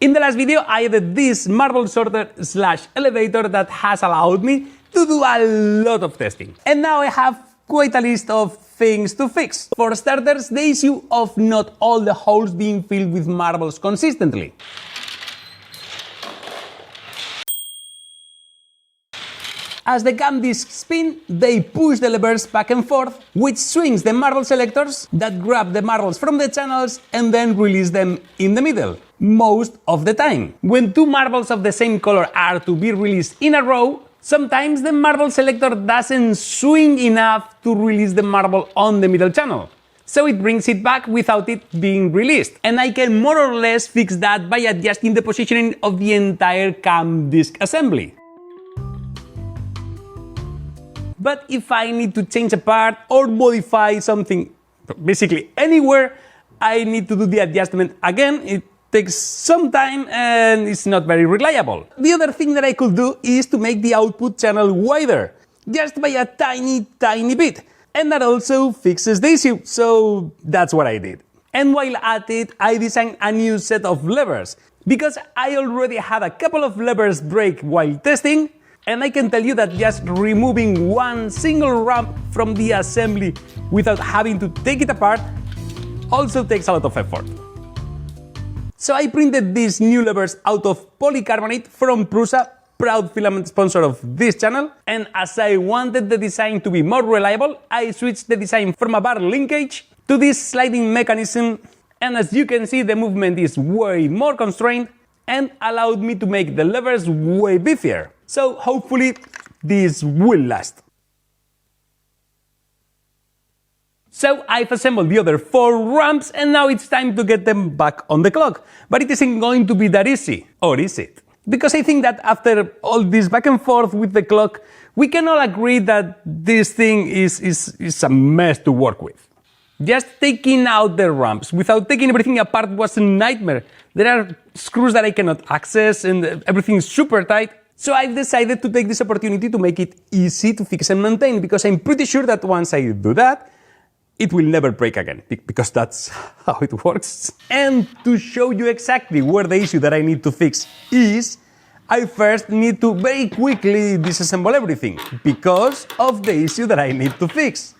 In the last video, I added this marble sorter / elevator that has allowed me to do a lot of testing. And now I have quite a list of things to fix. For starters, the issue of not all the holes being filled with marbles consistently. As the cam discs spin, they push the levers back and forth, which swings the marble selectors that grab the marbles from the channels and then release them in the middle, most of the time. When two marbles of the same color are to be released in a row, sometimes the marble selector doesn't swing enough to release the marble on the middle channel. So it brings it back without it being released. And I can more or less fix that by adjusting the positioning of the entire cam disc assembly. But if I need to change a part or modify something, basically anywhere, I need to do the adjustment again. It takes some time and it's not very reliable. The other thing that I could do is to make the output channel wider, just by a tiny bit. And that also fixes the issue, so that's what I did. And while at it, I designed a new set of levers, because I already had a couple of levers break while testing. And I can tell you that just removing one single ramp from the assembly without having to take it apart also takes a lot of effort. So I printed these new levers out of polycarbonate from Prusa, proud filament sponsor of this channel. And as I wanted the design to be more reliable, I switched the design from a bar linkage to this sliding mechanism. And as you can see, the movement is way more constrained and allowed me to make the levers way beefier. So hopefully this will last. So I've assembled the other 4 ramps and now it's time to get them back on the clock. But it isn't going to be that easy, or is it? Because I think that after all this back and forth with the clock, we can all agree that this thing is a mess to work with. Just taking out the ramps without taking everything apart was a nightmare. There are screws that I cannot access and everything is super tight. So I've decided to take this opportunity to make it easy to fix and maintain, because I'm pretty sure that once I do that, it will never break again, because that's how it works. And to show you exactly where the issue that I need to fix is, I first need to very quickly disassemble everything, because of the issue that I need to fix.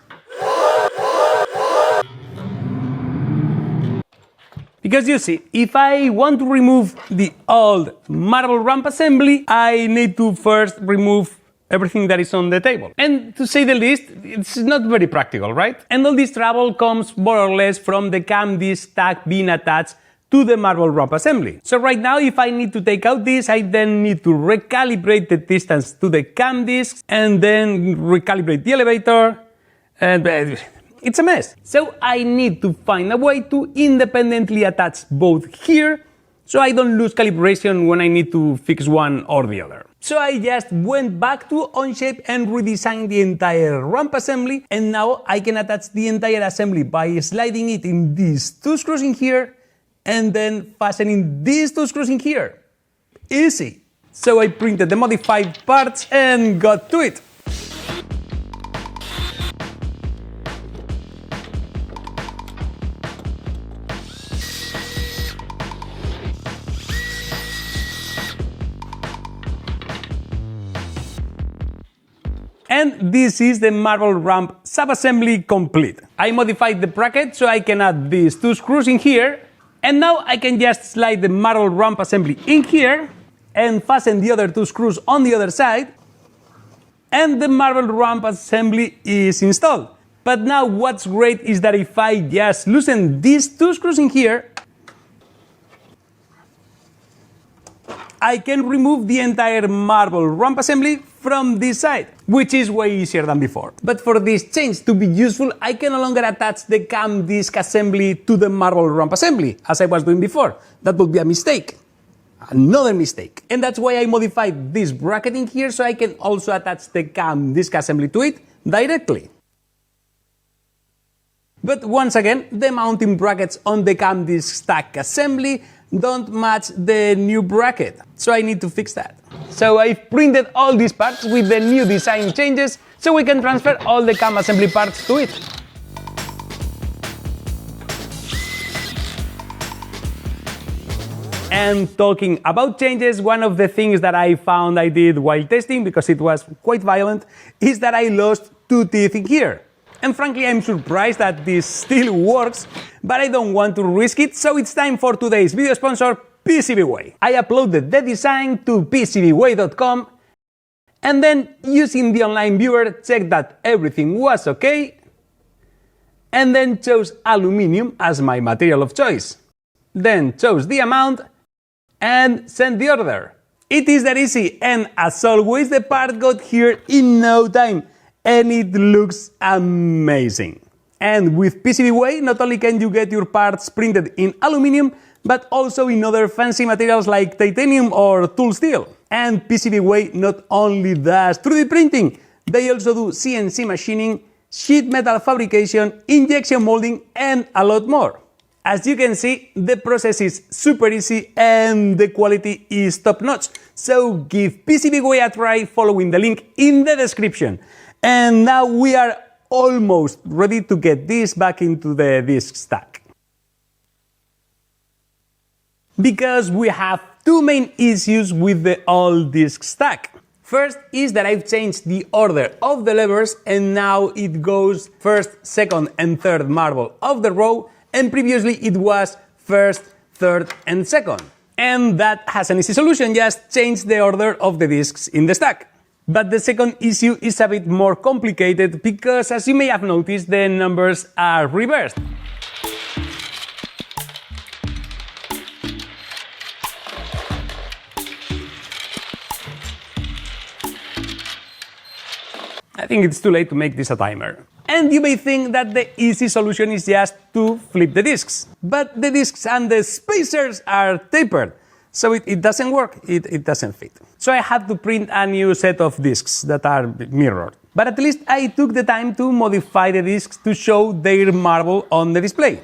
Because you see, if I want to remove the old marble ramp assembly, I need to first remove everything that is on the table. And to say the least, it's not very practical, right? And all this trouble comes more or less from the cam disc tag being attached to the marble ramp assembly. So right now, if I need to take out this, I then need to recalibrate the distance to the cam discs and then recalibrate the elevator, and it's a mess. So I need to find a way to independently attach both here, so I don't lose calibration when I need to fix one or the other. So I just went back to Onshape and redesigned the entire ramp assembly, and now I can attach the entire assembly by sliding it in these 2 screws in here and then fastening these 2 screws in here. Easy. So I printed the modified parts and got to it. And this is the marble ramp sub-assembly complete. I modified the bracket so I can add these 2 screws in here, and now I can just slide the marble ramp assembly in here and fasten the other 2 screws on the other side, and the marble ramp assembly is installed. But now what's great is that if I just loosen these 2 screws in here, I can remove the entire marble ramp assembly from this side, which is way easier than before. But for this change to be useful, I can no longer attach the cam disc assembly to the marble ramp assembly, as I was doing before. That would be a mistake. Another mistake. And that's why I modified this bracketing here, so I can also attach the cam disc assembly to it directly. But once again, the mounting brackets on the cam disc stack assembly don't match the new bracket, so I need to fix that. So I've printed all these parts with the new design changes, so we can transfer all the cam assembly parts to it. And talking about changes, one of the things that I found I did while testing, because it was quite violent, is that I lost 2 teeth in here. And frankly, I'm surprised that this still works, but I don't want to risk it, so it's time for today's video sponsor, PCBWay. I uploaded the design to PCBWay.com, and then using the online viewer, checked that everything was okay, and then chose aluminum as my material of choice. Then chose the amount, and sent the order. It is that easy, and as always, the part got here in no time, and it looks amazing. And with PCBWay, not only can you get your parts printed in aluminum, but also in other fancy materials like titanium or tool steel. And PCBWay not only does 3D printing, they also do CNC machining, sheet metal fabrication, injection molding, and a lot more. As you can see, the process is super easy and the quality is top notch. So give PCBWay a try following the link in the description. And now we are almost ready to get this back into the disk stack. Because we have 2 main issues with the old disk stack. First is that I've changed the order of the levers and now it goes first, second and third marble of the row, and previously it was first, third and second. And that has an easy solution, just change the order of the disks in the stack. But the second issue is a bit more complicated because, as you may have noticed, the numbers are reversed. I think it's too late to make this a timer. And you may think that the easy solution is just to flip the discs. But the discs and the spacers are tapered, so it doesn't work, it doesn't fit. So I had to print a new set of discs that are mirrored. But at least I took the time to modify the discs to show their marble on the display.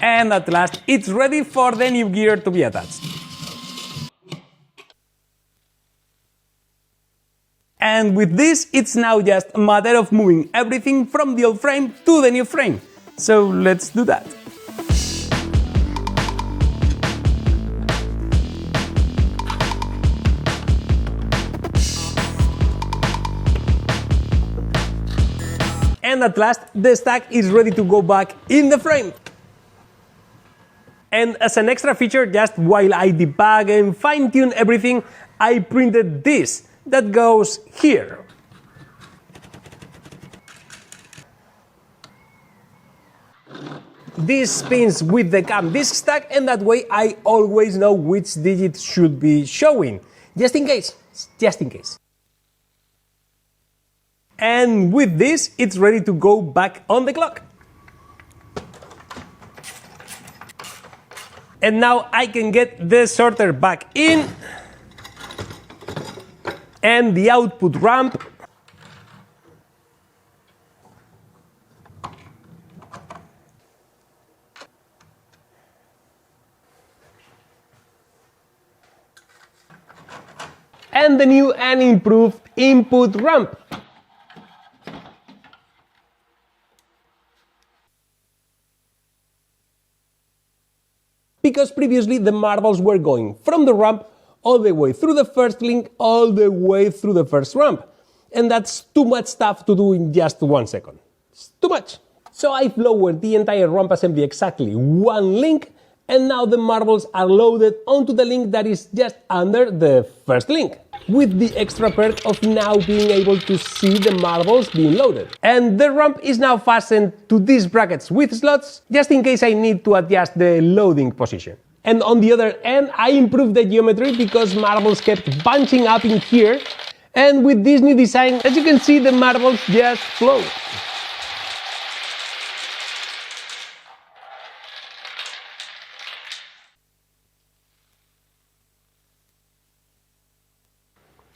And at last, it's ready for the new gear to be attached. And with this, it's now just a matter of moving everything from the old frame to the new frame. So let's do that. And at last, the stack is ready to go back in the frame. And as an extra feature, just while I debug and fine-tune everything, I printed this that goes here. This spins with the cam disk stack, and that way I always know which digit should be showing, just in case. And with this, it's ready to go back on the clock. And now I can get the sorter back in, and the output ramp, and the new and improved input ramp. Because previously the marbles were going from the ramp all the way through the first link, all the way through the first ramp. And that's too much stuff to do in just 1 second. It's too much. So I've lowered the entire ramp assembly exactly 1 link, and now the marbles are loaded onto the link that is just under the first link, with the extra perk of now being able to see the marbles being loaded. And the ramp is now fastened to these brackets with slots, just in case I need to adjust the loading position. And on the other end, I improved the geometry because marbles kept bunching up in here, and with this new design, as you can see, the marbles just float.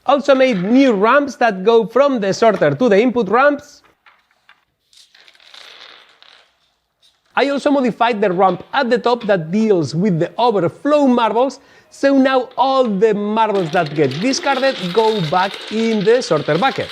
Also made new ramps that go from the sorter to the input ramps. I also modified the ramp at the top that deals with the overflow marbles, so now all the marbles that get discarded go back in the sorter bucket.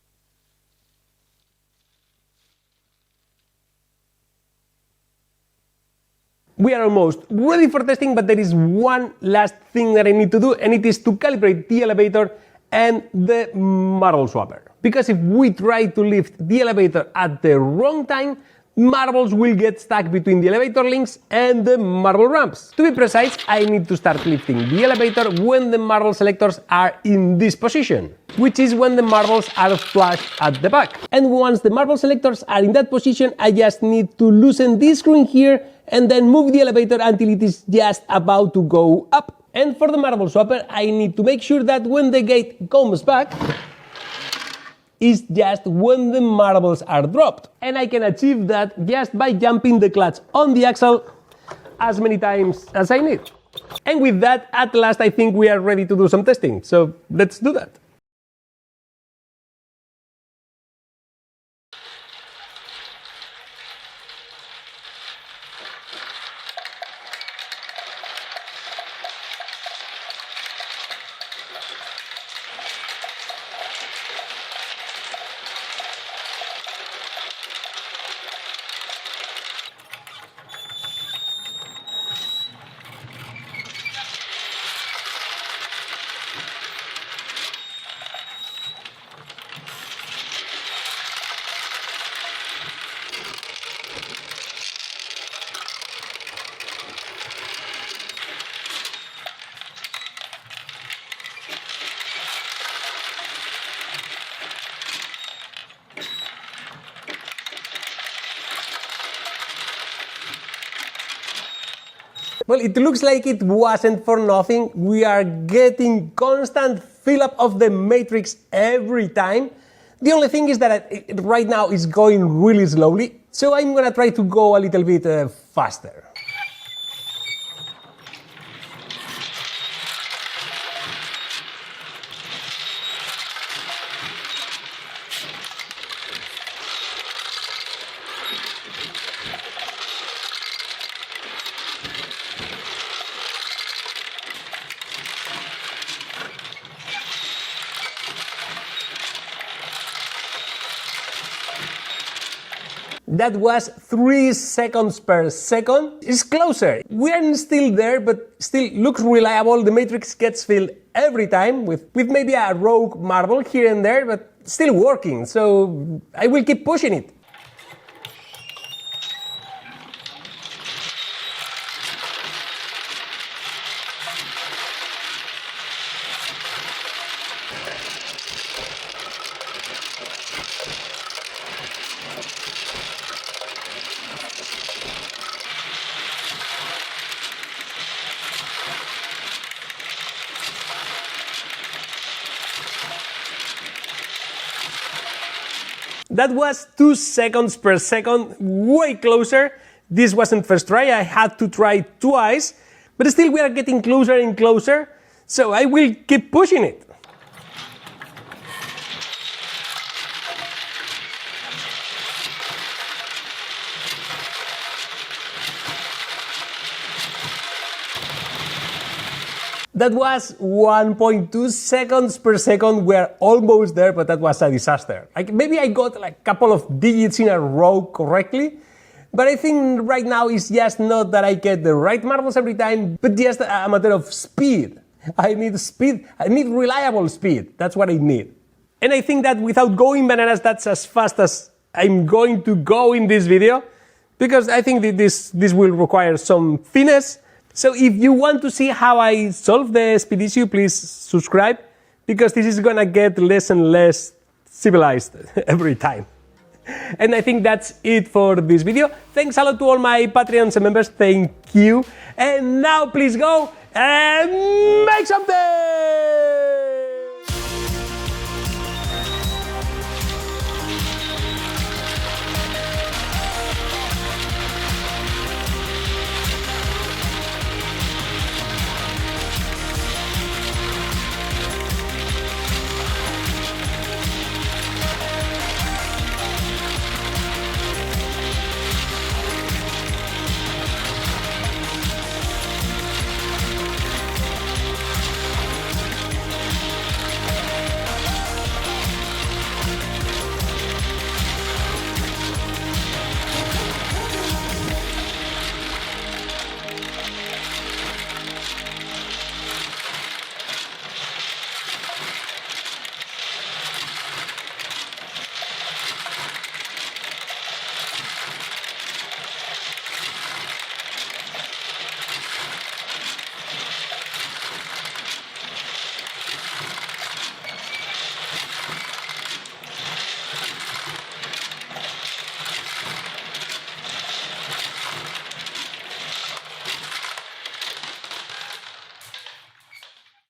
We are almost ready for testing, but there is one last thing that I need to do, and it is to calibrate the elevator and the marble swapper. Because if we try to lift the elevator at the wrong time, marbles will get stuck between the elevator links and the marble ramps. To be precise, I need to start lifting the elevator when the marble selectors are in this position, which is when the marbles are flush at the back. And once the marble selectors are in that position, I just need to loosen this screw here and then move the elevator until it is just about to go up. And for the marble swapper, I need to make sure that when the gate comes back, is just when the marbles are dropped. And I can achieve that just by jumping the clutch on the axle as many times as I need. And with that, at last, I think we are ready to do some testing. So let's do that. Well, it looks like it wasn't for nothing. We are getting constant fill-up of the matrix every time. The only thing is that right now it's going really slowly, so I'm gonna try to go a little bit faster. That was 3 seconds per second. It's closer. We aren't still there, but still looks reliable. The matrix gets filled every time with maybe a rogue marble here and there, but still working. So I will keep pushing it. That was 2 seconds per second, way closer. This wasn't first try, I had to try twice, but still we are getting closer and closer, so I will keep pushing it. That was 1.2 seconds per second. We're almost there, but that was a disaster. Maybe I got like a couple of digits in a row correctly, but I think right now it's just not that I get the right marbles every time, but just a matter of speed. I need speed. I need reliable speed. That's what I need. And I think that without going bananas, that's as fast as I'm going to go in this video, because I think that this will require some finesse. So if you want to see how I solve the speed issue, please subscribe, because this is gonna get less and less civilized every time. And I think that's it for this video. Thanks a lot to all my Patreons and members, thank you. And now please go and make something!